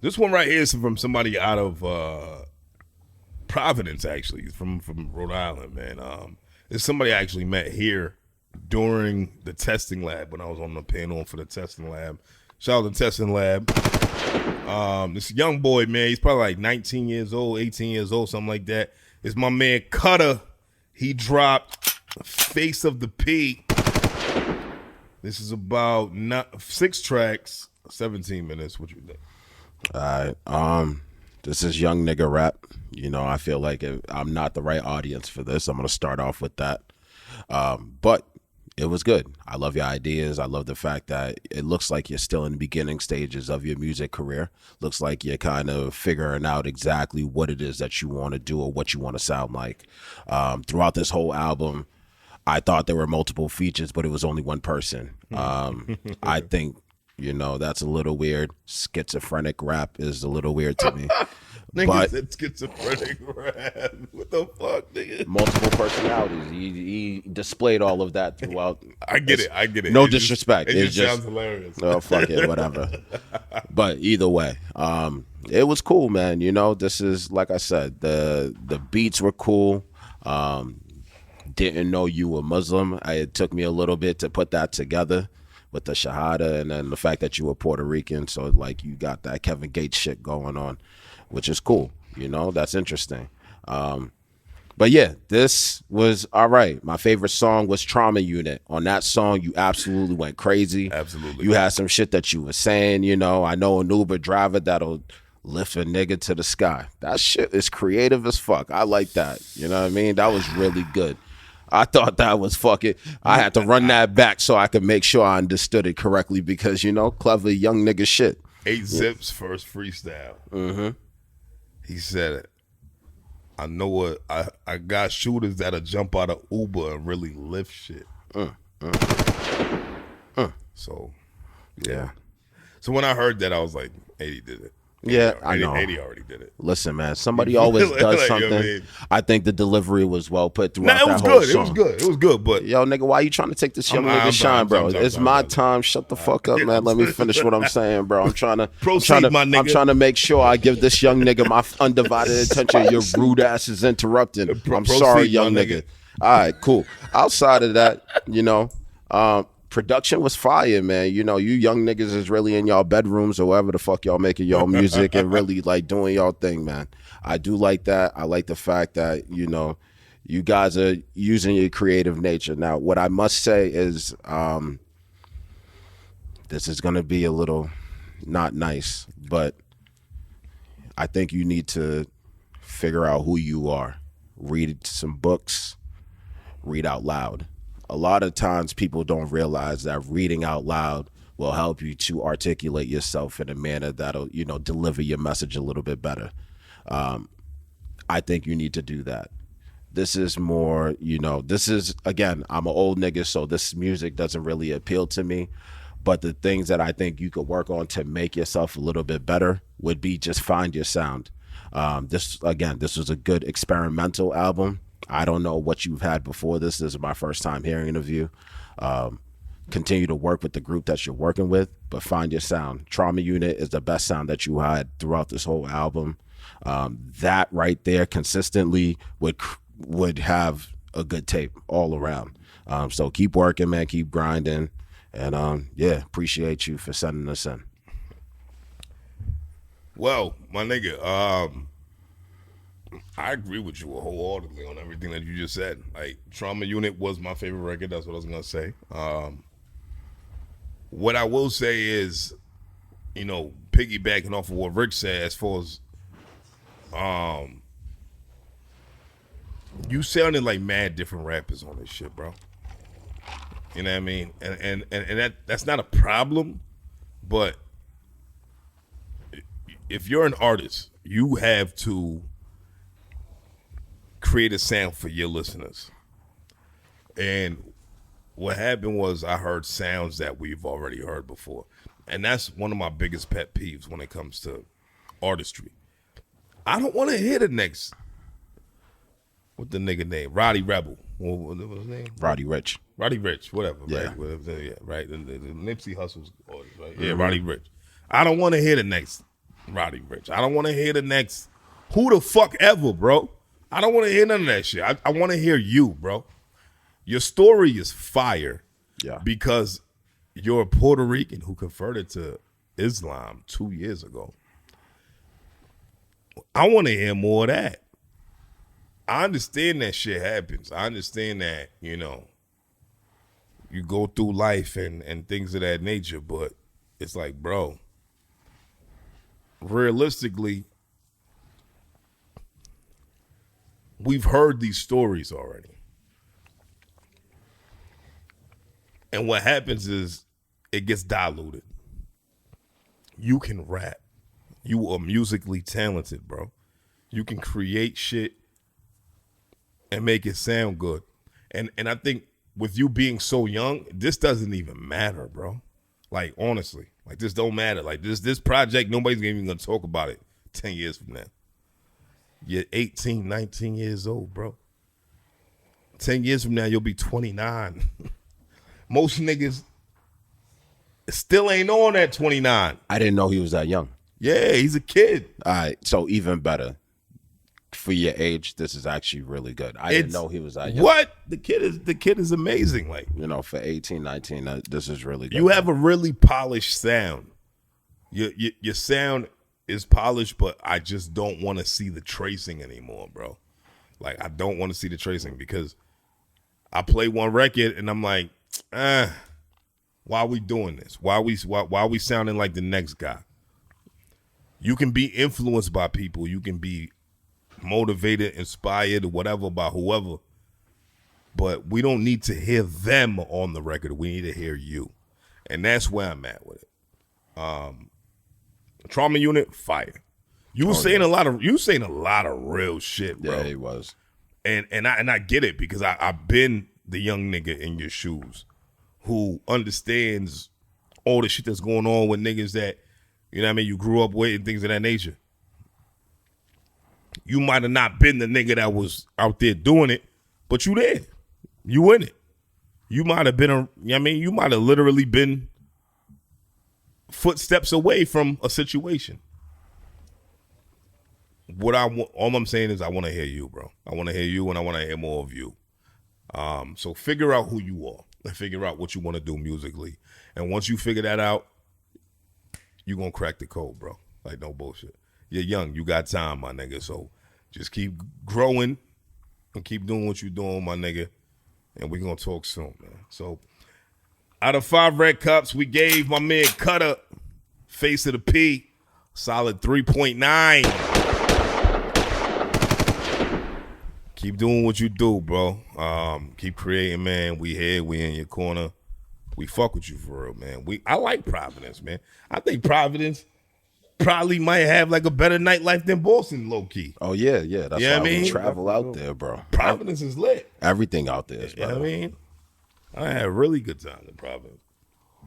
This one right here is from somebody out of Providence, actually, from Rhode Island, man. It's somebody I actually met here during the testing lab when I was on the panel for the testing lab. Shout out to the testing lab. This young boy, man, he's probably like 19 years old, 18 years old, something like that. It's my man Kuttah. He dropped Face of the P. This is about 6 tracks, 17 minutes. What you think? All right. This is young nigga rap. You know, I feel like I'm not the right audience for this. I'm going to start off with that. But it was good. I love your ideas. I love the fact that it looks like you're still in the beginning stages of your music career. Looks like you're kind of figuring out exactly what it is that you want to do or what you want to sound like. Throughout this whole album, I thought there were multiple features, but it was only one person. I think, you know, that's a little weird. Schizophrenic rap is a little weird to me. Nigga said schizophrenic rap. What the fuck, nigga? Multiple personalities. He displayed all of that throughout. I get it. No disrespect. It just sounds hilarious. Oh, fuck it, whatever. But either way, it was cool, man. You know, this is, like I said, the beats were cool. Didn't know you were Muslim. It took me a little bit to put that together with the Shahada and then the fact that you were Puerto Rican. So, like, you got that Kevin Gates shit going on, which is cool. You know, that's interesting. But yeah, this was all right. My favorite song was Trauma Unit. On that song, you absolutely went crazy. Absolutely. You had some shit that you were saying, you know. I know an Uber driver that'll lift a nigga to the sky. That shit is creative as fuck. I like that. You know what I mean? That was really good. I thought that was fucking, I had to run that back so I could make sure I understood it correctly because, you know, clever young nigga shit. 8 Zip's first freestyle. Mm-hmm. He said, I know what, I got shooters that'll jump out of Uber and really lift shit. So, yeah. So when I heard that, I was like, 80 did it. Yeah, I know. 80 already did it. Listen, man, somebody always does Like, something. you know what I mean? I think the delivery was well put throughout Nah, it was that whole good. song. It was good, but Yo, nigga, why you trying to take this young I'm nigga shine, bro? It's my I'm time. Shut the fuck up, man. Let me finish what I'm saying, bro. I'm trying to Proceed, my nigga. I'm trying to make sure I give this young nigga my undivided attention. Your rude ass is interrupting. I'm sorry, young nigga. All right, cool. Outside of that, you know, production was fire, man. You know, you young niggas is really in y'all bedrooms or wherever the fuck y'all making y'all music and really like doing y'all thing, man. I do like that. I like the fact that, you know, you guys are using your creative nature. Now, what I must say is this is going to be a little not nice, but I think you need to figure out who you are. Read some books, read out loud. A lot of times people don't realize that reading out loud will help you to articulate yourself in a manner that'll, you know, deliver your message a little bit better. I think you need to do that. This is more, you know, this is, again, I'm an old nigga, so this music doesn't really appeal to me. But the things that I think you could work on to make yourself a little bit better would be just find your sound. This was a good experimental album. I don't know what you've had before this. This is my first time hearing of you. Continue to work with the group that you're working with, but find your sound. Trauma Unit is the best sound that you had throughout this whole album. That right there consistently would have a good tape all around. So keep working, man. Keep grinding. And yeah, appreciate you for sending us in. Well, my nigga, I agree with you wholeheartedly on everything that you just said. Like, Trauma Unit was my favorite record. That's what I was going to say. What I will say is, you know, piggybacking off of what Rick said as far as you sounded like mad different rappers on this shit, bro. You know what I mean? And that's not a problem, but if you're an artist, you have to create a sound for your listeners. And what happened was I heard sounds that we've already heard before. And that's one of my biggest pet peeves when it comes to artistry. I don't want to hear the next, what the nigga name? Roddy Rebel. What was his name? Roddy Rich, whatever. Yeah. Right? Whatever, yeah, right. The Nipsey Hussle's artist, right? Yeah, Roddy Rich. I don't want to hear the next Roddy Ricch. I don't want to hear the next who the fuck ever, bro. I don't want to hear none of that shit. I want to hear you, bro. Your story is fire. Yeah. Because you're a Puerto Rican who converted to Islam 2 years ago. I want to hear more of that. I understand that shit happens. I understand that, you know, you go through life and things of that nature, but it's like, bro, realistically, we've heard these stories already. And what happens is it gets diluted. You can rap. You are musically talented, bro. You can create shit and make it sound good. And I think with you being so young, this doesn't even matter, bro. Like, honestly. Like, this don't matter. Like, this project, nobody's even going to talk about it 10 years from now. You're 18, 19 years old, bro. 10 years from now, you'll be 29. Most niggas still ain't on at 29. I didn't know he was that young. Yeah, he's a kid. All right, so even better. For your age, this is actually really good. I didn't know he was that young. What? The kid is amazing. Like, you know, for 18, 19, this is really good. You have a really polished sound. Your sound is polished, but I just don't want to see the tracing anymore, bro. Like, I don't want to see the tracing because I play one record and I'm like, why are we doing this? Why are we sounding like the next guy? You can be influenced by people. You can be motivated, inspired, whatever, by whoever. But we don't need to hear them on the record. We need to hear you. And that's where I'm at with it. Trauma Unit, fire. You were saying a lot of real shit, bro. Yeah, he was. And I get it because I've been the young nigga in your shoes who understands all the shit that's going on with niggas that, you know what I mean, you grew up with and things of that nature. You might have not been the nigga that was out there doing it, but you there. You in it. You might have been you know what I mean, you might have literally been footsteps away from a situation. All I'm saying is I want to hear you, bro. I want to hear you and I want to hear more of you. So figure out who you are and figure out what you want to do musically. And once you figure that out, you're going to crack the code, bro. Like, no bullshit. You're young. You got time, my nigga. So just keep growing and keep doing what you're doing, my nigga. And we're going to talk soon, man. So out of 5 red cups, we gave my man Kuttah, Face of the P, solid 3.9. Keep doing what you do, bro. Keep creating, man. We here. We in your corner. We fuck with you for real, man. I like Providence, man. I think Providence probably might have like a better nightlife than Boston, low key. Oh yeah. That's why we travel out there, bro. Providence is lit. Everything out there is better. You know what I mean? I had a really good time in Providence.